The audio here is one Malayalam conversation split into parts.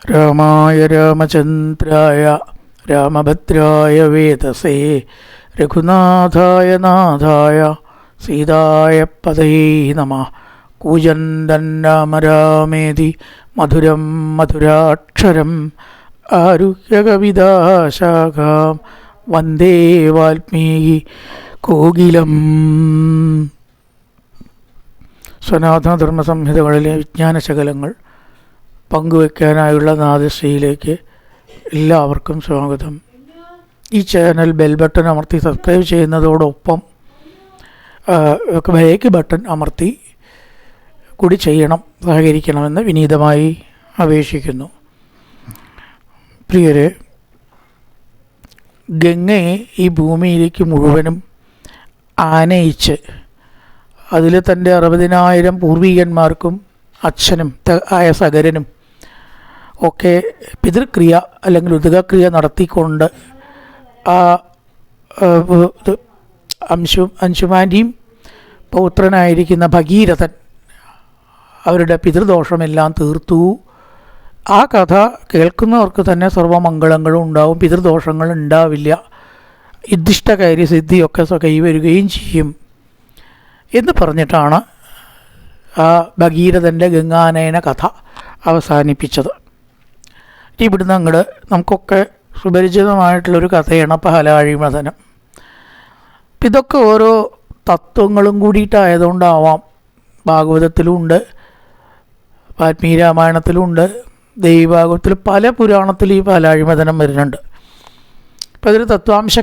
രാമായ രാമചന്ദ്രായ രാമഭദ്രായ വേദസേ രഘുനാഥായ നാഥായ സീതായ പതയേ നമഃ. കൂജന്തൻ രാമ രാമേതി മധുരം മധുരാക്ഷരം ആരുഹ്യകവിതാശാഖാം വന്ദേ വാൽമീകി കോകിലം. സനാതനധർമ്മ സംഹിതകളിലെ വിജ്ഞാനശകലങ്ങൾ പങ്കുവയ്ക്കാനായുള്ള നാദശ്രീയിലേക്ക് എല്ലാവർക്കും സ്വാഗതം. ഈ ചാനൽ ബെൽ ബട്ടൺ അമർത്തി സബ്സ്ക്രൈബ് ചെയ്യുന്നതോടൊപ്പം ബേക്ക് ബട്ടൺ അമർത്തി കൂടി ചെയ്യണം, സഹകരിക്കണമെന്ന് വിനീതമായി അപേക്ഷിക്കുന്നു. പ്രിയരെ, ഗംഗയെ ഈ ഭൂമിയിലേക്ക് മുഴുവനും ആനയിച്ച് അതിൽ തൻ്റെ 60,000 പൂർവികന്മാർക്കും അച്ഛനും ആയ സകരനും ഒക്കെ പിതൃക്രിയ അല്ലെങ്കിൽ ഉദകക്രിയ നടത്തിക്കൊണ്ട് ആ അംശുമാൻ്റെയും പൗത്രനായിരിക്കുന്ന ഭഗീരഥൻ അവരുടെ പിതൃദോഷമെല്ലാം തീർത്തു. ആ കഥ കേൾക്കുന്നവർക്ക് തന്നെ സർവ്വമംഗളങ്ങളും ഉണ്ടാവും, പിതൃദോഷങ്ങൾ ഉണ്ടാവില്ല, യുദ്ധിഷ്ടകാര്യസിദ്ധിയൊക്കെ കൈവരുകയും ചെയ്യും എന്ന് പറഞ്ഞിട്ടാണ് ആ ഭഗീരഥൻ്റെ ഗംഗാനയന കഥ അവസാനിപ്പിച്ചത്. ഇവിടുന്ന് അങ്ങോട്ട് നമുക്കൊക്കെ സുപരിചിതമായിട്ടുള്ളൊരു കഥയാണ് പാലാഴിമഥനം. ഇതൊക്കെ ഓരോ തത്വങ്ങളും കൂടിയിട്ടായതുകൊണ്ടാവാം ഭാഗവതത്തിലുമുണ്ട്, വാൽമീകി രാമായണത്തിലുമുണ്ട്, ദേവീഭാഗവത്തിൽ പല പുരാണത്തിലും ഈ പാലാഴിമഥനം വരുന്നുണ്ട്. അപ്പോൾ അതൊരു തത്വാംശ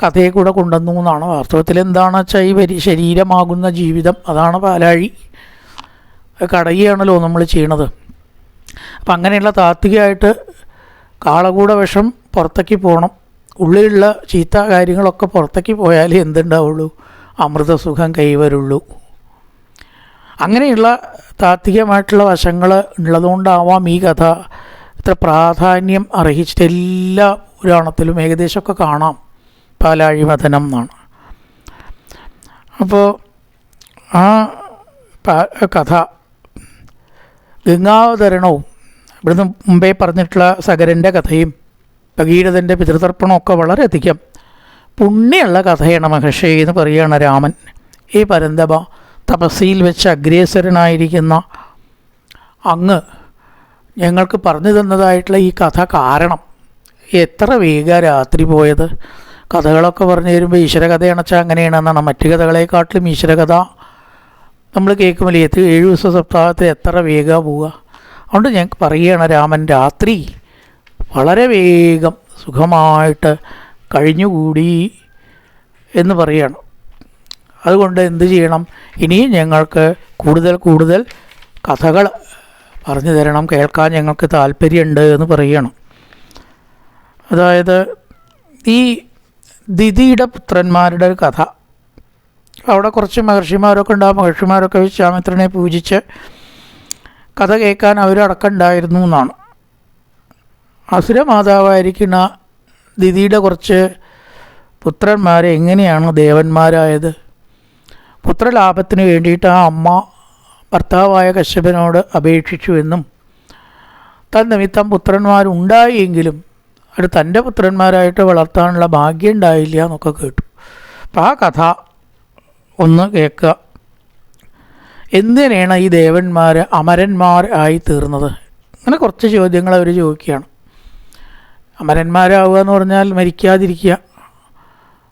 കഥയെ കൂടെ കൊണ്ടുവന്നു എന്നാണ്. വാസ്തവത്തിൽ എന്താണെന്ന് വെച്ചാൽ ഈ ശരീരമാകുന്ന ജീവിതം, അതാണ് പാലാഴി. കടയുകയാണല്ലോ നമ്മൾ ചെയ്യണത്. അപ്പം അങ്ങനെയുള്ള താത്വികമായിട്ട് കാളകൂട വിഷം പുറത്തേക്ക് പോകണം, ഉള്ളിലുള്ള ചീത്ത കാര്യങ്ങളൊക്കെ പുറത്തേക്ക് പോയാലേ എന്തുണ്ടാവുള്ളൂ, അമൃതസുഖം കൈവരുള്ളൂ. അങ്ങനെയുള്ള താത്വികമായിട്ടുള്ള വശങ്ങൾ ഉള്ളതുകൊണ്ടാവാം ഈ കഥ ഇത്ര പ്രാധാന്യം അർഹിച്ചിട്ട് എല്ലാ പുരാണത്തിലും ഏകദേശമൊക്കെ കാണാം പാലാഴിമഥനം എന്നാണ്. അപ്പോൾ ആ കഥ ഗംഗാവതരണവും ഇവിടുന്ന് മുമ്പേ പറഞ്ഞിട്ടുള്ള സകരൻ്റെ കഥയും ഭഗീരഥൻ്റെ പിതൃതർപ്പണമൊക്കെ വളരെയധികം പുണ്യമുള്ള കഥയാണ് മഹർഷി എന്ന് പറയുകയാണ് രാമൻ. ഈ പരന്തപ തപസ്സിയിൽ വെച്ച് അഗ്രേസരനായിരിക്കുന്ന അങ്ങ് ഞങ്ങൾക്ക് പറഞ്ഞു തന്നതായിട്ടുള്ള ഈ കഥ കാരണം എത്ര വേഗ രാത്രി പോയത്. കഥകളൊക്കെ പറഞ്ഞു തരുമ്പോൾ ഈശ്വരകഥയാണെന്ന് വെച്ചാൽ അങ്ങനെയാണെന്നാണ്. മറ്റു കഥകളെക്കാട്ടിലും ഈശ്വരകഥ നമ്മൾ കേൾക്കുമ്പോൾ 7 ദിവസ സപ്താഹത്തിൽ എത്ര വേഗം പോവുക. അതുകൊണ്ട് ഞങ്ങൾക്ക് പറയുകയാണ് രാമൻ രാത്രി വളരെ വേഗം സുഖമായിട്ട് കഴിഞ്ഞുകൂടി എന്ന് പറയുകയാണ്. അതുകൊണ്ട് എന്ത് ചെയ്യണം, ഇനിയും ഞങ്ങൾക്ക് കൂടുതൽ കഥകൾ പറഞ്ഞു തരണം, കേൾക്കാൻ ഞങ്ങൾക്ക് താല്പര്യമുണ്ട് എന്ന് പറയുകയാണ്. അതായത് ഈ ദിതിയുടെ പുത്രന്മാരുടെ ഒരു കഥ. അവിടെ കുറച്ച് മഹർഷിമാരൊക്കെ ഉണ്ടാകും. മഹർഷിമാരൊക്കെ വിശ്വാമിത്രനെ പൂജിച്ച് കഥ കേൾക്കാൻ അവരടക്കമുണ്ടായിരുന്നു എന്നാണ്. അസുരമാതാവായിരിക്കുന്ന ദിതിയുടെ കുറച്ച് പുത്രന്മാരെ എങ്ങനെയാണ് ദേവന്മാരായത്? പുത്രലാഭത്തിന് വേണ്ടിയിട്ട് ആ അമ്മ ഭർത്താവായ കശ്യപനോട് അപേക്ഷിച്ചു എന്നും തന്നിമിത്തം പുത്രന്മാരുണ്ടായെങ്കിലും അത് തൻ്റെ പുത്രന്മാരായിട്ട് വളർത്താനുള്ള ഭാഗ്യം ഉണ്ടായില്ല എന്നൊക്കെ കേട്ടു. അപ്പം ആ കഥ ഒന്ന് കേൾക്കുക. എന്തിനാണ് ഈ ദേവന്മാർ അമരന്മാർ ആയി തീർന്നത്? അങ്ങനെ കുറച്ച് ചോദ്യങ്ങൾ അവർ ചോദിക്കുകയാണ്. അമരന്മാരാവുക എന്ന് പറഞ്ഞാൽ മരിക്കാതിരിക്കുക.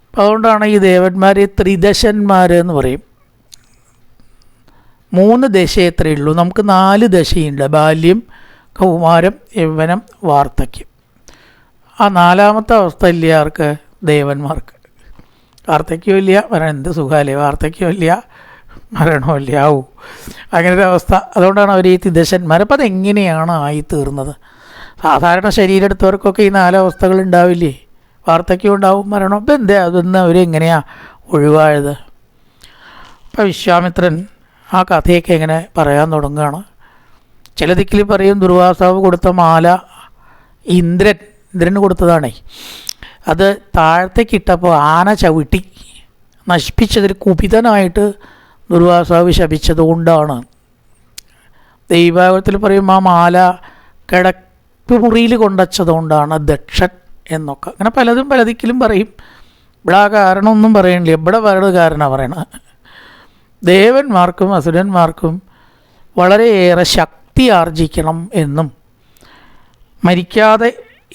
അപ്പം അതുകൊണ്ടാണ് ഈ ദേവന്മാരെ ത്രിദശന്മാർ എന്ന് പറയും. 3 ദശയേ എത്രയേ ഉള്ളൂ. നമുക്ക് 4 ദശയുണ്ട്: ബാല്യം, കൗമാരം, യൗവനം, വാർദ്ധക്യം. ആ 4ാമത്തെ അവസ്ഥ ഇല്ല ആർക്ക്? ദേവന്മാർക്ക്. വാർദ്ധക്യവും ഇല്ല, മരണം. എന്ത് സുഖമല്ലേ, വാർദ്ധക്യവും ഇല്ല, മരണവും ഇല്ല. ആവും അങ്ങനൊരു അവസ്ഥ. അതുകൊണ്ടാണ് അവർ ഈ ത്രിദശന്മാർ. അപ്പം അതെങ്ങനെയാണ് ആയിത്തീർന്നത്? സാധാരണ ശരീരം എടുത്തവർക്കൊക്കെ ഈ 4 അവസ്ഥകൾ ഉണ്ടാവില്ലേ? വാർദ്ധക്യം ഉണ്ടാവും, മരണം. അപ്പം എന്താ അതൊന്ന് അവരെങ്ങനെയാണ് ഒഴിവായത്? അപ്പം വിശ്വാമിത്രൻ ആ കഥയൊക്കെ എങ്ങനെ പറയാൻ തുടങ്ങുകയാണ്. ചില ദിക്കിൽ പറയും ദുർവാസാവ് കൊടുത്ത മാല ഇന്ദ്രന് കൊടുത്തതാണേ. അത് താഴത്തേക്കിട്ടപ്പോൾ ആന ചവിട്ടി നശിപ്പിച്ചതിൽ കുപിതനായിട്ട് ദുർവാസാവ് ശപിച്ചതുകൊണ്ടാണ്. ദൈവഭാഗത്തിൽ പറയും ആ മാല കിടപ്പ് മുറിയിൽ കൊണ്ടുവച്ചതുകൊണ്ടാണ് ദക്ഷൻ എന്നൊക്കെ. അങ്ങനെ പലതും പലതിക്കലും പറയും. ഇവിടെ ആ കാരണമൊന്നും പറയണില്ല. ഇവിടെ വേറെ കാരണമാണ് പറയണത്. ദേവന്മാർക്കും അസുരന്മാർക്കും വളരെയേറെ ശക്തി ആർജിക്കണം എന്നും മരിക്കാതെ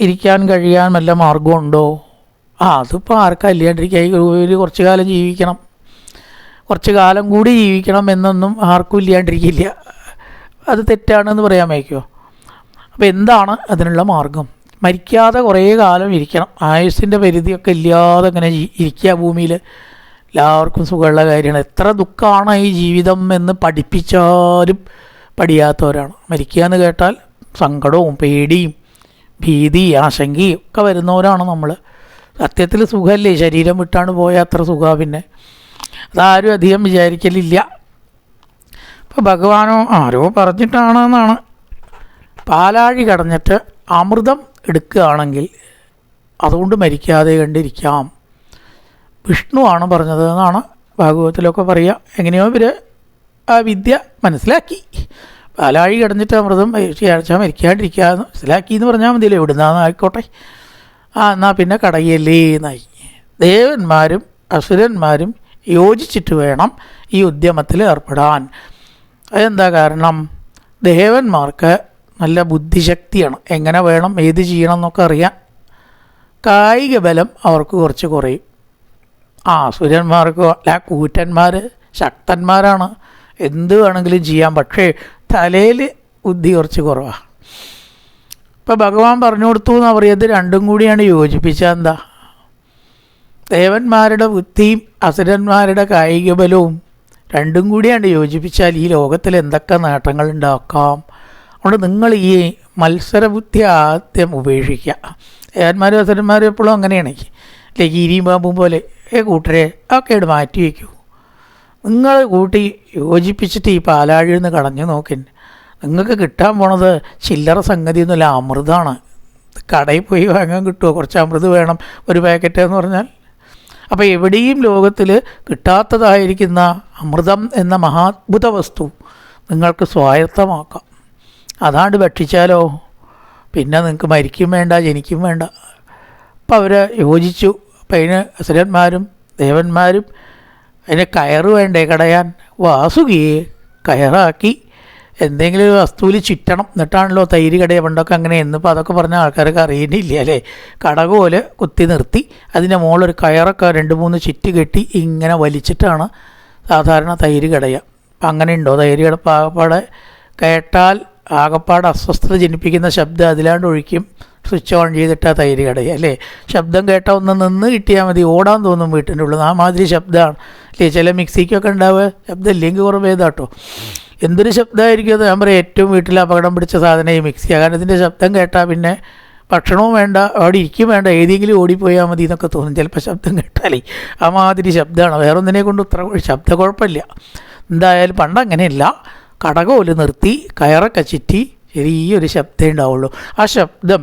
ഇരിക്കാൻ കഴിയാൻ വല്ല മാർഗമുണ്ടോ? അതിപ്പോൾ ആർക്കാ ഇല്ലാണ്ടിരിക്കുക. ഈ കുറച്ച് കാലം ജീവിക്കണം, കുറച്ച് കാലം കൂടി ജീവിക്കണം എന്നൊന്നും ആർക്കും ഇല്ലാണ്ടിരിക്കില്ല. അത് തെറ്റാണെന്ന് പറയാൻ വയ്ക്കുമോ? അപ്പോൾ എന്താണ് അതിനുള്ള മാർഗം? മരിക്കാതെ കുറേ കാലം ഇരിക്കണം. ആയുസ്സിൻ്റെ പരിധിയൊക്കെ ഇല്ലാതെ ഇങ്ങനെ ഇരിക്കുക ഭൂമിയിൽ. എല്ലാവർക്കും സുഖമുള്ള കാര്യമാണ്. എത്ര ദുഃഖമാണ് ഈ ജീവിതം എന്ന് പഠിപ്പിച്ചാലും പഠിയാത്തവരാണ്. മരിക്കുക എന്ന് കേട്ടാൽ സങ്കടവും പേടിയും ഭീതി ആശങ്കയും ഒക്കെ വരുന്നവരാണ് നമ്മൾ. സത്യത്തിൽ സുഖമല്ലേ? ശരീരം വിട്ടാണ് പോയാൽ അത്ര സുഖമാണ്. പിന്നെ അതാരും അധികം വിചാരിക്കലില്ല. ഇപ്പോൾ ഭഗവാനോ ആരോ പറഞ്ഞിട്ടാണെന്നാണ്, പാലാഴി കടഞ്ഞിട്ട് അമൃതം എടുക്കുകയാണെങ്കിൽ അതുകൊണ്ട് മരിക്കാതെ കണ്ടിരിക്കാം. വിഷ്ണുവാണ് പറഞ്ഞത് എന്നാണ് ഭാഗവതത്തിലൊക്കെ പറയുക. എങ്ങനെയോ ഇവർ ആ വിദ്യ മനസ്സിലാക്കി. പാലാഴി കടഞ്ഞിട്ട് അമൃതം കഴിച്ചാൽ മരിക്കാണ്ടിരിക്കുക എന്ന് മനസ്സിലാക്കി എന്ന് പറഞ്ഞാൽ മതിയല്ലോ. എവിടുന്നാന്ന് ആയിക്കോട്ടെ. എന്നാൽ പിന്നെ കടയല്ലേ എന്നായി. ദേവന്മാരും അസുരന്മാരും യോജിച്ചിട്ട് വേണം ഈ ഉദ്യമത്തിൽ ഏർപ്പെടാൻ. അതെന്താ കാരണം? ദേവന്മാർക്ക് നല്ല ബുദ്ധിശക്തിയാണ്. എങ്ങനെ വേണം ഏത് ചെയ്യണം എന്നൊക്കെ അറിയാൻ. കായിക ബലം അവർക്ക് കുറച്ച് കുറയും. അസുരന്മാർക്ക് അല്ല, കൂറ്റന്മാർ ശക്തന്മാരാണ്, എന്ത് വേണമെങ്കിലും ചെയ്യാം. പക്ഷേ തലയിൽ ബുദ്ധി കുറച്ച് കുറവാണ്. ഇപ്പോൾ ഭഗവാൻ പറഞ്ഞു കൊടുത്തു എന്നാണ് പറയുന്നത്. രണ്ടും കൂടിയാണ് യോജിപ്പിച്ചാൽ എന്താ? ദേവന്മാരുടെ ബുദ്ധിയും അസുരന്മാരുടെ കായിക ബലവും രണ്ടും കൂടിയാണ് യോജിപ്പിച്ചാൽ ഈ ലോകത്തിൽ എന്തൊക്കെ നേട്ടങ്ങൾ ഉണ്ടാക്കാം. അതുകൊണ്ട് നിങ്ങൾ ഈ മത്സരബുദ്ധി ആദ്യം ഉപേക്ഷിക്കുക. ദേവന്മാരും അസുരന്മാരും എപ്പോഴും അങ്ങനെയാണ്. അല്ലേ, കീരിയും പാമ്പും പോലെ. കൂട്ടരെ ഒക്കെ ഇട്ട് മാറ്റി വയ്ക്കൂ. നിങ്ങൾ കൂട്ടി യോജിപ്പിച്ചിട്ട് ഈ പാലാഴിൽ നിന്ന് കടഞ്ഞു നോക്കി. നിങ്ങൾക്ക് കിട്ടാൻ പോണത് ചില്ലറ സംഗതിയൊന്നുമില്ല, അമൃതമാണ്. കടയിൽ പോയി വാങ്ങാൻ കിട്ടുമോ? കുറച്ച് അമൃത് വേണം ഒരു പാക്കറ്റ് എന്ന് പറഞ്ഞാൽ. അപ്പോൾ എവിടെയും ലോകത്തിൽ കിട്ടാത്തതായിരിക്കുന്ന അമൃതം എന്ന മഹാത്ഭുത വസ്തു നിങ്ങൾക്ക് സ്വായത്തമാക്കാം. അതാണ്ട് ഭക്ഷിച്ചാലോ പിന്നെ നിങ്ങൾക്ക് മരിക്കും വേണ്ട, ജനിക്കും വേണ്ട. അപ്പം അവർ യോജിച്ചു. അപ്പം അതിന് അസുരന്മാരും ദേവന്മാരും അതിന് കയറ് വേണ്ടേ കടയാൻ? വാസുകിയെ കയറാക്കി എന്തെങ്കിലും ഒരു വസ്തുവിൽ ചുറ്റണം, എന്നിട്ടാണല്ലോ തൈര് കടയ. പണ്ടൊക്കെ അങ്ങനെ. എന്നിപ്പോൾ അതൊക്കെ പറഞ്ഞ ആൾക്കാരൊക്കെ അറിയുന്നില്ല അല്ലേ. കടകോല് കുത്തി നിർത്തി അതിൻ്റെ മുകളിലൊരു കയറൊക്കെ 2-3 ചുറ്റ് കെട്ടി ഇങ്ങനെ വലിച്ചിട്ടാണ് സാധാരണ തൈര് കടയുക. അപ്പം അങ്ങനെ ഉണ്ടോ തൈര് കടപ്പ്? ആകപ്പാടെ കേട്ടാൽ ആകപ്പാട് അസ്വസ്ഥത ജനിപ്പിക്കുന്ന ശബ്ദം അതിലാണ്ട് ഒഴിക്കും. സ്വിച്ച് ഓൺ ചെയ്തിട്ടാണ് തൈര് കടയുക അല്ലേ. ശബ്ദം കേട്ടാൽ ഒന്ന് നിന്ന് കിട്ടിയാൽ മതി, ഓടാൻ തോന്നും വീട്ടിൻ്റെ ഉള്ളിൽ. ആ മാതിരി ശബ്ദമാണ് അല്ലേ. ചില മിക്സിക്കൊക്കെ ഉണ്ടാവുക ശബ്ദം ഇല്ലെങ്കിൽ കുറവ് ഭേദാട്ടോ. എന്തൊരു ശബ്ദമായിരിക്കും അത്. ഞാൻ പറയാം, ഏറ്റവും വീട്ടിൽ അപകടം പിടിച്ച സാധനം ഈ മിക്സിയാണ്. കാരണം ഇതിൻ്റെ ശബ്ദം കേട്ടാൽ പിന്നെ ഭക്ഷണവും വേണ്ട, അവിടെ ഇരിക്കും വേണ്ട, ഏതെങ്കിലും ഓടിപ്പോയാൽ മതി എന്നൊക്കെ തോന്നും ചിലപ്പോൾ ശബ്ദം കേട്ടാലേ. ആ മാതിരി ശബ്ദമാണ്. വേറെ ഒന്നിനെ കൊണ്ട് ഇത്ര ശബ്ദ കുഴപ്പമില്ല. എന്തായാലും പണ്ടങ്ങനെയല്ല. കടകോല് നിർത്തി കയറൊക്കെ ചുറ്റി ചെറിയൊരു ശബ്ദമേ ഉണ്ടാവുള്ളൂ. ആ ശബ്ദം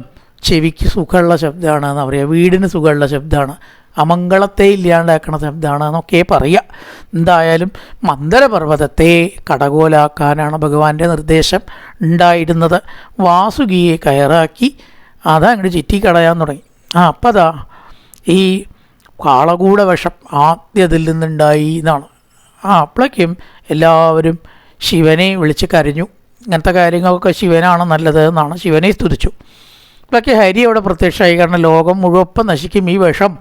ചെവിക്ക് സുഖമുള്ള ശബ്ദമാണെന്ന് പറയുക, വീടിന് സുഖമുള്ള ശബ്ദമാണ്, അമംഗളത്തെ ഇല്ലാണ്ടാക്കണ ശബ്ദമാണ് എന്നൊക്കെ പറയുക. എന്തായാലും മന്ദരപർവ്വതത്തെ കടകോലാക്കാനാണ് ഭഗവാന്റെ നിർദ്ദേശം ഉണ്ടായിരുന്നത്. വാസുകിയെ കയറാക്കി അതങ്ങോട്ട് ചുറ്റിക്കടയാൻ തുടങ്ങി. അപ്പം അതാ ഈ കാളകൂട വിഷം ആദ്യത്തിൽ നിന്നുണ്ടായി എന്നാണ്. അപ്പോഴേക്കും എല്ലാവരും ശിവനെ വിളിച്ച് കരഞ്ഞു. ഇങ്ങനത്തെ കാര്യങ്ങളൊക്കെ ശിവനാണ് നല്ലത് എന്നാണ്. ശിവനെ സ്തുതിച്ചു. അപ്പോഴൊക്കെ ഹരി അവിടെ പ്രത്യക്ഷമായി. കാരണം ലോകം മുഴുവൻ നശിക്കും, ഈ വിഷം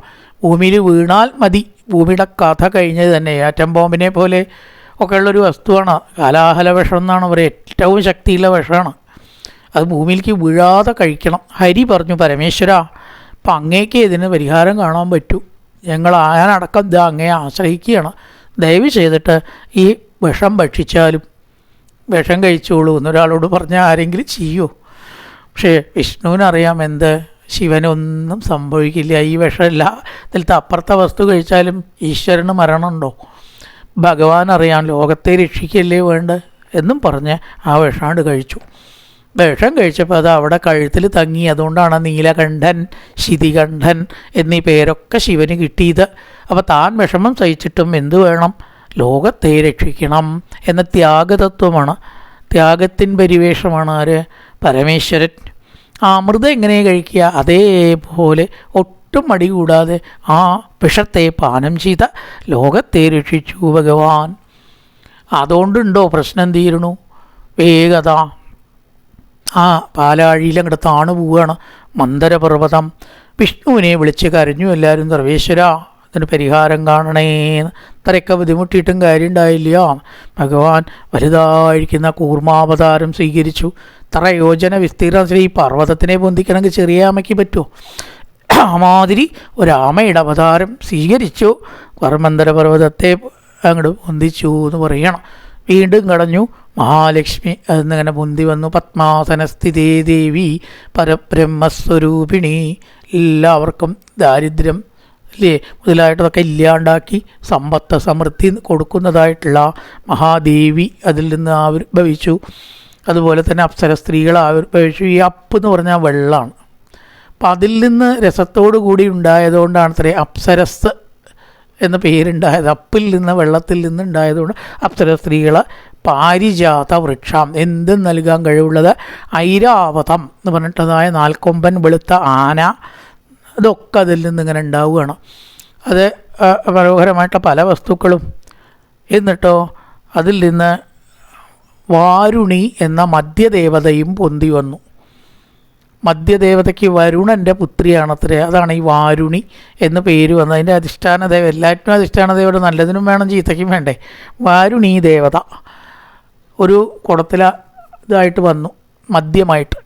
ഭൂമിയിൽ വീണാൽ മതി. ഭൂമിയുടെ കഥ കഴിഞ്ഞത് തന്നെ. ആറ്റം ബോംബിനെ പോലെ ഒക്കെയുള്ളൊരു വസ്തുവാണ് കാലാഹല വിഷം എന്നാണ് പറയുക. ഏറ്റവും ശക്തിയുള്ള വിഷമാണ്. അത് ഭൂമിയിലേക്ക് വീഴാതെ കഴിക്കണം. ഹരി പറഞ്ഞു, പരമേശ്വര അപ്പം അങ്ങേക്ക് ഇതിന് പരിഹാരം കാണാൻ പറ്റൂ. ഞാനടക്കം ഇതാ അങ്ങയെ ആശ്രയിക്കുകയാണ്. ദയവ് ചെയ്തിട്ട് ഈ വിഷം ഭക്ഷിച്ചാലും വിഷം കഴിച്ചോളൂ എന്നൊരാളോട് പറഞ്ഞാൽ ആരെങ്കിലും ചെയ്യുമോ? പക്ഷേ വിഷ്ണുവിനറിയാം എന്ത്, ശിവനൊന്നും സംഭവിക്കില്ല. ഈ വിഷമല്ല, ഇതിലത്തെ അപ്പുറത്തെ വസ്തു കഴിച്ചാലും ഈശ്വരന് മരണമുണ്ടോ? ഭഗവാൻ അറിയാം, ലോകത്തെ രക്ഷിക്കല്ലേ വേണ്ട എന്നും പറഞ്ഞ് ആ വിഷാണ്ട് കഴിച്ചു. വിഷം കഴിച്ചപ്പോൾ അത് അവിടെ കഴുത്തിൽ തങ്ങി. അതുകൊണ്ടാണ് നീലകണ്ഠൻ, ശിതികണ്ഠൻ എന്നീ പേരൊക്കെ ശിവന് കിട്ടിയത്. അപ്പോൾ താൻ വിഷമം സഹിച്ചിട്ടും എന്തു വേണം? ലോകത്തെ രക്ഷിക്കണം എന്ന ത്യാഗതത്വമാണ്, ത്യാഗത്തിൻ പരിവേഷമാണ് ആര്? പരമേശ്വരൻ ആ അമൃതം എങ്ങനെ കഴിക്കുക, അതേപോലെ ഒട്ടും മടി കൂടാതെ ആ വിഷത്തെ പാനം ചെയ്ത ലോകത്തെ രക്ഷിച്ചു ഭഗവാൻ. അതുകൊണ്ടുണ്ടോ പ്രശ്നം തീരണു? വേഗത ആ പാലാഴിയിൽ അങ്ങോട്ട് താണു പോവുകയാണ് മന്ദരപർവ്വതം. വിഷ്ണുവിനെ വിളിച്ച് കരഞ്ഞു എല്ലാവരും, സർവേശ്വര ഇതിന് പരിഹാരം കാണണേന്ന്. ഇത്രയൊക്കെ ബുദ്ധിമുട്ടിയിട്ടും കാര്യം ഉണ്ടായില്ല. ഭഗവാൻ വലുതായിരിക്കുന്ന കൂർമാവതാരം സ്വീകരിച്ചു. ഇത്ര യോജന വിസ്തീർണത്തിൽ ഈ പർവ്വതത്തിനെ പൊന്തിക്കണമെങ്കിൽ ചെറിയ ആമയ്ക്ക് പറ്റുമോ? ആമാതിരി ഒരാമയുടെ അവതാരം സ്വീകരിച്ചു. മന്ദരപർവ്വതത്തെ അങ്ങോട്ട് പൊന്തിച്ചു എന്ന് പറയണം. വീണ്ടും കടഞ്ഞു മഹാലക്ഷ്മി അതിന്നിങ്ങനെ പൊന്തി വന്നു. പത്മാസനസ്ഥിതേ ദേവി പരബ്രഹ്മസ്വരൂപിണി. എല്ലാവർക്കും ദാരിദ്ര്യം അല്ലേ മുതലായിട്ടതൊക്കെ ഇല്ലാണ്ടാക്കി സമ്പത്ത് സമൃദ്ധി കൊടുക്കുന്നതായിട്ടുള്ള മഹാദേവി അതിൽ നിന്ന് ആവിർഭവിച്ചു. അതുപോലെ തന്നെ അപ്സര സ്ത്രീകൾ ആവിർഭവിച്ചു. ഈ അപ്പ് എന്ന് പറഞ്ഞാൽ വെള്ളമാണ്. അപ്പം അതിൽ നിന്ന് രസത്തോടു കൂടി ഉണ്ടായതുകൊണ്ടാണ് അത്രേ അപ്സരസ് എന്ന പേരുണ്ടായത്. അപ്പിൽ നിന്ന് വെള്ളത്തിൽ നിന്ന് ഉണ്ടായതുകൊണ്ട് അപ്സര സ്ത്രീകൾ. പാരിജാത വൃക്ഷം എന്തും നൽകാൻ കഴിവുള്ളത്. ഐരാവതം എന്ന് പറഞ്ഞിട്ടതായ നാൽക്കൊമ്പൻ വെളുത്ത ആന, ഇതൊക്കെ അതിൽ നിന്ന് ഇങ്ങനെ ഉണ്ടാവുകയാണ്. അത് മനോഹരമായിട്ടുള്ള പല വസ്തുക്കളും. എന്നിട്ടോ അതിൽ നിന്ന് വാരുണി എന്ന മധ്യദേവതയും പൊന്തി വന്നു. മധ്യദേവതയ്ക്ക് വരുണൻ്റെ പുത്രിയാണത്രേ. അതാണ് ഈ വാരുണി എന്ന് പേര് വന്നത്. അതിൻ്റെ അധിഷ്ഠാനദേവ, എല്ലാറ്റിനും അധിഷ്ഠാനദേവത നല്ലതിനും വേണം ചീത്തയ്ക്കും വേണ്ടേ. വാരുണി ദേവത ഒരു കുടത്തില ഇതായിട്ട് വന്നു മദ്യമായിട്ട്.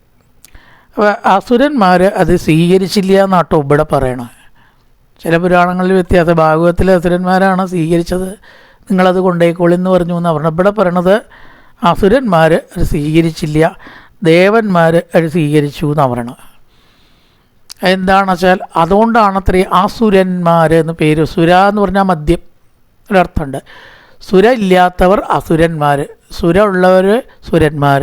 അപ്പോൾ അസുരന്മാർ അത് സ്വീകരിച്ചില്ല എന്നാട്ടോ ഇവിടെ പറയണത്. ചില പുരാണങ്ങളിൽ വ്യത്യാസം. ഭാഗവതത്തിലെ അസുരന്മാരാണ് സ്വീകരിച്ചത്, നിങ്ങളത് കൊണ്ടേക്കോളെന്ന് പറഞ്ഞു എന്ന് പറഞ്ഞു. ഇവിടെ പറയണത് അസുരന്മാർ അത് സ്വീകരിച്ചില്ല, ദേവന്മാർ അത് സ്വീകരിച്ചു എന്നാണ് പറയണത്. എന്താണെന്ന് വെച്ചാൽ അതുകൊണ്ടാണത്രേ അസുരന്മാർ എന്ന് പേര്. സുര എന്ന് പറഞ്ഞാൽ മദ്യം ഒരർത്ഥമുണ്ട്. സുര ഇല്ലാത്തവർ അസുരന്മാർ, സുര ഉള്ളവർ സുരന്മാർ.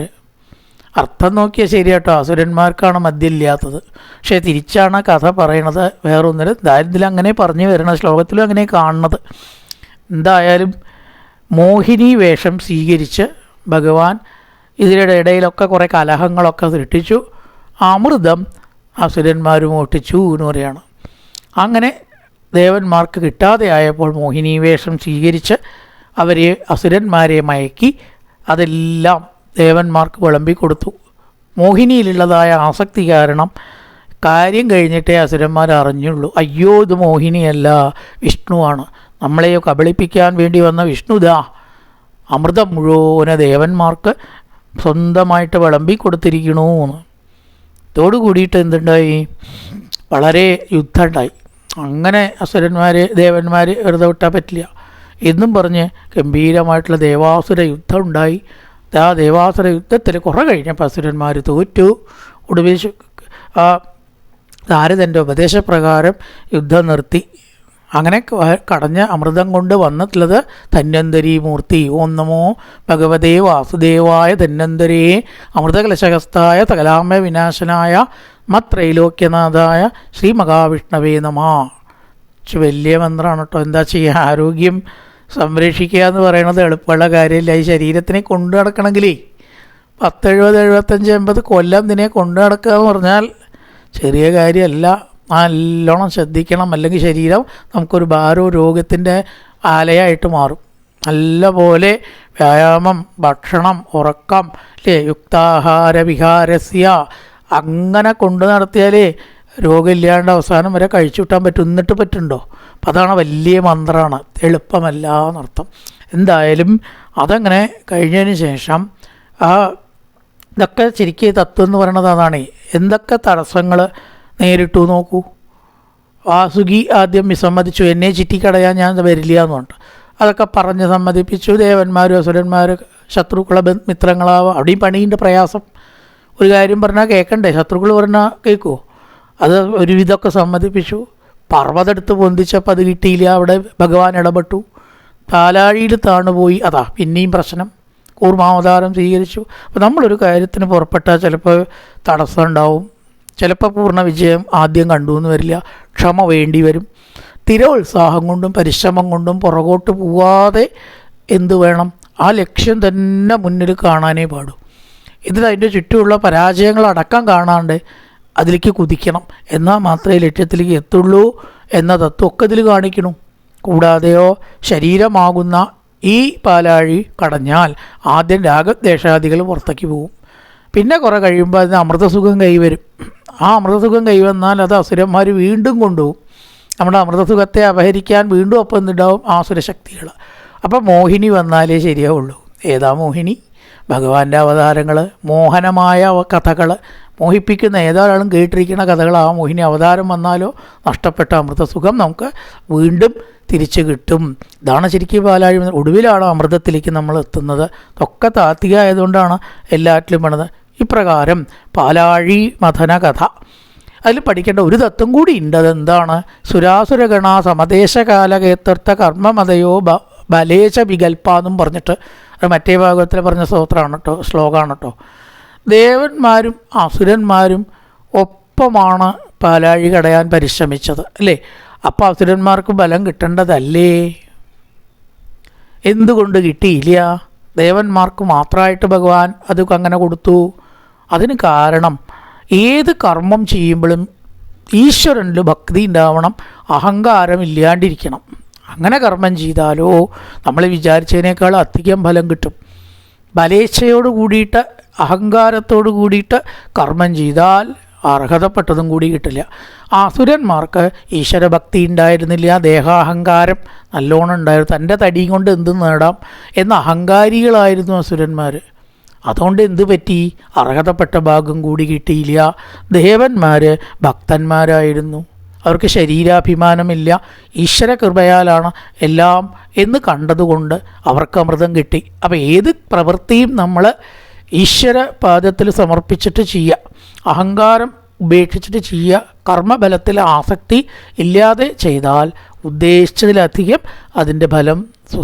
അർത്ഥം നോക്കിയാൽ ശരി കേട്ടോ, അസുരന്മാർക്കാണ് മദ്യം ഇല്ലാത്തത്. പക്ഷേ തിരിച്ചാണ് കഥ പറയണത്. വേറൊന്നിനും ദാരിദ്ര്യം അങ്ങനെ പറഞ്ഞു വരണ ശ്ലോകത്തിലും അങ്ങനെ കാണുന്നത്. എന്തായാലും മോഹിനി വേഷം സ്വീകരിച്ച് ഭഗവാൻ ഇതിൻ്റെ ഇടയിലൊക്കെ കുറേ കലഹങ്ങളൊക്കെ സൃഷ്ടിച്ചു. അമൃതം അസുരന്മാർ മോഷ്ടിച്ചു എന്ന് പറയാണ്. അങ്ങനെ ദേവന്മാർക്ക് കിട്ടാതെ ആയപ്പോൾ മോഹിനി വേഷം സ്വീകരിച്ച് അവരെ അസുരന്മാരെ മയക്കി അതെല്ലാം ദേവന്മാർക്ക് വിളമ്പിക്കൊടുത്തു. മോഹിനിയിലുള്ളതായ ആസക്തി കാരണം കാര്യം കഴിഞ്ഞിട്ടേ അസുരന്മാർ അറിഞ്ഞുള്ളൂ. അയ്യോ ഇത് മോഹിനിയല്ല, വിഷ്ണുവാണ്, നമ്മളെയോ കബളിപ്പിക്കാൻ വേണ്ടി വന്ന വിഷ്ണുദാ അമൃതം മുഴുവനെ ദേവന്മാർക്ക് സ്വന്തമായിട്ട് വിളമ്പി കൊടുത്തിരിക്കണു എന്ന്. ഇതോടു കൂടിയിട്ട് എന്തുണ്ടായി? വളരെ യുദ്ധം ഉണ്ടായി. അങ്ങനെ അസുരന്മാർ ദേവന്മാർ വെറുതെ വിട്ടാൽ പറ്റില്ല എന്നും പറഞ്ഞ് ഗംഭീരമായിട്ടുള്ള ദേവാസുര യുദ്ധം ഉണ്ടായി. ആ ദേവാസുര യുദ്ധത്തിൽ കുറേ കഴിഞ്ഞപ്പോൾ അസുരന്മാർ തോറ്റു. ഒടുവിൽ നാരദൻ്റെ ഉപദേശപ്രകാരം യുദ്ധം നിർത്തി. അങ്ങനെ കടഞ്ഞ അമൃതം കൊണ്ട് വന്നിട്ടുള്ളത് ധന്വന്തരി മൂർത്തി. ഓം നമോ ഭഗവതേ വാസുദേവായ ധന്വന്തരേ അമൃതകലശഹസ്തായ സകലാമയ വിനാശനായ മത്രൈലോക്യനാഥായ ശ്രീ മഹാവിഷ്ണവേ നമഃ. വലിയ മന്ത്രമാണ് കേട്ടോ. എന്താ ചെയ്യുക, ആരോഗ്യം സംരക്ഷിക്കുക എന്ന് പറയുന്നത് എളുപ്പമുള്ള കാര്യമില്ല. ഈ ശരീരത്തിനെ കൊണ്ടു നടക്കണമെങ്കിലേ 10, 70, 75, 80 കൊല്ലം ഇതിനെ കൊണ്ടു നടക്കുക എന്ന് പറഞ്ഞാൽ ചെറിയ കാര്യമല്ല. നല്ലോണം ശ്രദ്ധിക്കണം, അല്ലെങ്കിൽ ശരീരം നമുക്കൊരു ഭാരോ രോഗത്തിൻ്റെ ആലയായിട്ട് മാറും. നല്ല പോലെ വ്യായാമം, ഭക്ഷണം, ഉറക്കം അല്ലേ, യുക്താഹാര വിഹാരസ്യ അങ്ങനെ കൊണ്ടു നടത്തിയാലേ രോഗമില്ലാണ്ട് അവസാനം വരെ കഴിച്ചു വിട്ടാൻ പറ്റും. എന്നിട്ട് പറ്റുന്നുണ്ടോ? അപ്പം അതാണ് വലിയ മന്ത്രമാണ്, എളുപ്പമല്ല എന്നർത്ഥം. എന്തായാലും അതങ്ങനെ കഴിഞ്ഞതിന് ശേഷം ഇതൊക്കെ ശരിക്കും തത്വം എന്ന് പറയണത് അതാണ്. എന്തൊക്കെ തടസ്സങ്ങൾ നേരിട്ടു നോക്കൂ. വാസുകി ആദ്യം വിസമ്മതിച്ചു, എന്നെ ചിറ്റിക്കടയാൻ ഞാൻ വരില്ല എന്ന് പറഞ്ഞിട്ട് അതൊക്കെ പറഞ്ഞ് സമ്മതിപ്പിച്ചു. ദേവന്മാരും അസുരന്മാരും ശത്രുക്കളെ മിത്രങ്ങളാവുക, അവിടെയും പണീൻ്റെ പ്രയാസം. ഒരു കാര്യം പറഞ്ഞാൽ കേൾക്കണ്ടേ, ശത്രുക്കൾ പറഞ്ഞാൽ കേൾക്കുമോ? അത് ഒരുവിധമൊക്കെ സമ്മതിപ്പിച്ചു. പർവ്വതെടുത്ത് പൊന്തിച്ചപ്പോൾ അത് കിട്ടിയില്ല, അവിടെ ഭഗവാൻ ഇടപെട്ടു. പാലാഴിയിൽ താണുപോയി, അതാ പിന്നെയും പ്രശ്നം. കൂർമാവതാരം സ്വീകരിച്ചു. അപ്പോൾ നമ്മളൊരു കാര്യത്തിന് പുറപ്പെട്ടാൽ ചിലപ്പോൾ തടസ്സം ഉണ്ടാവും, ചിലപ്പോൾ പൂർണ്ണ വിജയം ആദ്യം കണ്ടു എന്ന് വരില്ല, ക്ഷമ വേണ്ടി വരും. സ്ഥിരോത്സാഹം കൊണ്ടും പരിശ്രമം കൊണ്ടും പുറകോട്ട് പോവാതെ എന്തു വേണം, ആ ലക്ഷ്യം തന്നെ മുന്നിൽ കാണാനേ പാടൂ. ഇതിൽ അതിൻ്റെ ചുറ്റുമുള്ള പരാജയങ്ങളടക്കം കാണാണ്ട് അതിലേക്ക് കുതിക്കണം, എന്നാൽ മാത്രമേ ലക്ഷ്യത്തിലേക്ക് എത്തുള്ളൂ എന്ന തത്വമൊക്കെ ഇതിൽ കാണിക്കണം. കൂടാതെയോ ശരീരമാകുന്ന ഈ പാലാഴി കടഞ്ഞാൽ ആദ്യം രാഗദ്വേഷാദികൾ പുറത്തേക്ക് പോകും. പിന്നെ കുറേ കഴിയുമ്പോൾ അതിന് അമൃതസുഖം കൈവരും. ആ അമൃതസുഖം കൈവന്നാൽ അത് അസുരന്മാർ വീണ്ടും കൊണ്ടുപോകും. നമ്മുടെ അമൃതസുഖത്തെ അപഹരിക്കാൻ വീണ്ടും ഒപ്പം ഉണ്ടാവും ആസുരശക്തികൾ. അപ്പം മോഹിനി വന്നാലേ ശരിയാവുള്ളൂ. ഏതാ മോഹിനി? ഭഗവാന്റെ അവതാരങ്ങൾ, മോഹനമായ കഥകൾ, മോഹിപ്പിക്കുന്ന ഏതൊരാളും കേട്ടിരിക്കുന്ന കഥകൾ. ആ മോഹിനി അവതാരം വന്നാലോ നഷ്ടപ്പെട്ട അമൃതസുഖം നമുക്ക് വീണ്ടും തിരിച്ചു കിട്ടും. ഇതാണ് ശരിക്കും പാലാഴി. ഒടുവിലാണ് അമൃതത്തിലേക്ക് നമ്മൾ എത്തുന്നത്. ഒക്കെ താത്വിക ആയതുകൊണ്ടാണ് എല്ലാറ്റിലും പണിത്. ഇപ്രകാരം പാലാഴി മഥന കഥ അതിൽ പഠിക്കേണ്ട ഒരു തത്വം കൂടി ഉണ്ട്. അതെന്താണ്? സുരാസുരഗണ സമദേശകാലകേത്തർത്ഥ കർമ്മമതയോ ബലേശ വികൽപ്പ എന്നും പറഞ്ഞിട്ട് അത് മറ്റേ ഭാഗത്തിൽ പറഞ്ഞ സ്തോത്രമാണ് കേട്ടോ, ശ്ലോകമാണ് കേട്ടോ. ദേവന്മാരും അസുരന്മാരും ഒപ്പമാണ് പാലാഴി കടയാൻ പരിശ്രമിച്ചത് അല്ലേ? അപ്പോൾ അസുരന്മാർക്ക് ബലം കിട്ടേണ്ടതല്ലേ? എന്തുകൊണ്ട് കിട്ടിയില്ല? ദേവന്മാർക്ക് മാത്രമായിട്ട് ഭഗവാൻ അത് അങ്ങനെ കൊടുത്തു. അതിന് കാരണം ഏത് കർമ്മം ചെയ്യുമ്പോഴും ഈശ്വരനിൽ ഭക്തി ഉണ്ടാവണം, അഹങ്കാരം ഇല്ലാണ്ടിരിക്കണം. അങ്ങനെ കർമ്മം ചെയ്താലോ നമ്മൾ വിചാരിച്ചതിനേക്കാൾ അധികം ഫലം കിട്ടും. ബലേച്ഛയോട് കൂടിയിട്ട് അഹങ്കാരത്തോട് കൂടിയിട്ട് കർമ്മം ചെയ്താൽ അർഹതപ്പെട്ടതും കൂടി കിട്ടില്ല. അസുരന്മാർക്ക് ഈശ്വരഭക്തി ഉണ്ടായിരുന്നില്ല, ദേഹാഹങ്കാരം നല്ലോണം ഉണ്ടായിരുന്നു. തൻ്റെ തടിയും കൊണ്ട് എന്തും നേടാം എന്ന അഹങ്കാരികളായിരുന്നു അസുരന്മാർ. അതുകൊണ്ട് എന്ത് പറ്റി? അർഹതപ്പെട്ട ഭാഗം കൂടി കിട്ടിയില്ല. ദേവന്മാർ ഭക്തന്മാരായിരുന്നു, അവർക്ക് ശരീരാഭിമാനമില്ല, ഈശ്വര കൃപയാലാണ് എല്ലാം എന്ന് കണ്ടതുകൊണ്ട് അവർക്ക് അമൃതം കിട്ടി. അപ്പോൾ ഏത് പ്രവൃത്തിയും നമ്മൾ ഈശ്വര പാദത്തിൽ സമർപ്പിച്ചിട്ട് ചെയ്യുക, അഹങ്കാരം ഉപേക്ഷിച്ചിട്ട് ചെയ്യുക, കർമ്മബലത്തിൽ ആസക്തി ഇല്ലാതെ ചെയ്താൽ ഉദ്ദേശിച്ചതിലധികം അതിൻ്റെ ഫലം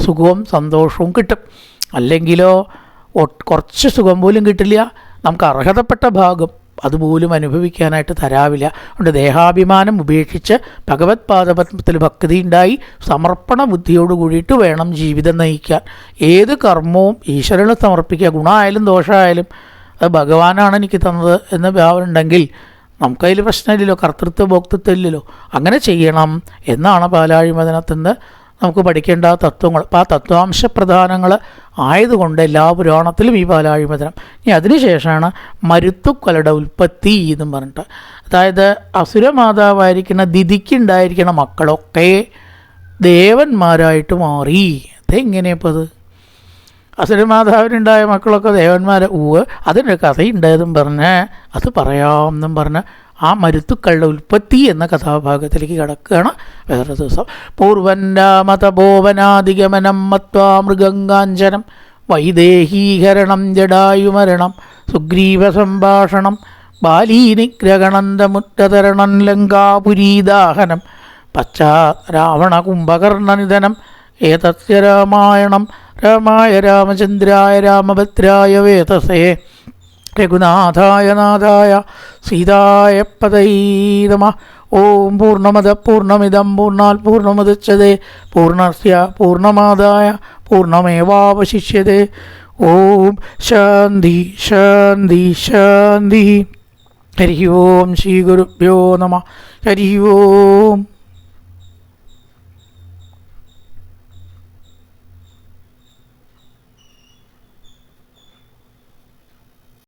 സുഖവും സന്തോഷവും കിട്ടും. അല്ലെങ്കിലോ കുറച്ച് സുഖം പോലും കിട്ടില്ല, നമുക്ക് അർഹതപ്പെട്ട ഭാഗം അതുപോലും അനുഭവിക്കാനായിട്ട് തരാവില്ല. അതുകൊണ്ട് ദേഹാഭിമാനം ഉപേക്ഷിച്ച് ഭഗവത് പാദപത്മത്തിൽ ഭക്തി ഉണ്ടായി സമർപ്പണ ബുദ്ധിയോട് കൂടിയിട്ട് വേണം ജീവിതം നയിക്കാൻ. ഏത് കർമ്മവും ഈശ്വരന് സമർപ്പിക്കുക. ഗുണമായാലും ദോഷമായാലും അത് ഭഗവാനാണ് എനിക്ക് തന്നത് എന്ന ഭാവന ഉണ്ടെങ്കിൽ നമുക്കതിൽ പ്രശ്നമില്ലല്ലോ, കർത്തൃത്വ ഭോക്തൃത്വം ഇല്ലല്ലോ. അങ്ങനെ ചെയ്യണം എന്നാണ് പാലാഴി മഥനത്തിൻ്റെ നമുക്ക് പഠിക്കേണ്ട തത്വങ്ങൾ. അപ്പോൾ ആ തത്വാംശ പ്രധാനങ്ങൾ ആയതുകൊണ്ട് എല്ലാ പുരാണത്തിലും ഈ പാലാഴി മഥനം. ഇനി അതിനുശേഷമാണ് മരുത്തുക്കൊലയുടെ ഉൽപ്പത്തി എന്നും പറഞ്ഞിട്ട്, അതായത് അസുരമാതാവായിരിക്കുന്ന ദിതിക്കുണ്ടായിരിക്കുന്ന മക്കളൊക്കെ ദേവന്മാരായിട്ട് മാറി. അതെങ്ങനെയപ്പോൾ അത്? അസുരമാതാവിനുണ്ടായ മക്കളൊക്കെ ദേവന്മാരെ അതിൻ്റെ കഥയുണ്ടായതും പറഞ്ഞ് അത് പറയാമെന്നും പറഞ്ഞ് ആ മരുത്തുക്കളുടെ ഉൽപ്പത്തി എന്ന കഥാഭാഗത്തിലേക്ക് കിടക്കുകയാണ് വേറെ ദിവസം. പൂർവന്നാമതപോവനാധിഗമനം മത്വാ മൃഗങ്കാഞ്ചനം വൈദേഹീകരണം ജടായുമരണം സുഗ്രീവ സംഭാഷണം ബാലീനിഗ്രഹണന്തമുറ്റതരണം ലങ്കാപുരീദാഹനം പശ്ചാ രാവണ കുംഭകർണനിധനം ഏതസ്യ രാമായണം രാമായ രാമചന്ദ്രായ രാമഭദ്രായ വേതസേ രഘുനാഥായ നാഥായ സീതായ പതൈ നമഃ. ഓം പൂർണ്ണമദ പൂർണ്ണമിദം പൂർണ്ണാൽ പൂർണ്ണമുദച്യതേ പൂർണ്ണസ്യ പൂർണ്ണമാദായ പൂർണ്ണമേവാവശിഷ്യതേ. ഓം ശാന്തി ശാന്തി ശാന്തി. ഹരി ഓം ശ്രീ ഗുരുഭ്യോ നമഃ. ഹരി ഓം.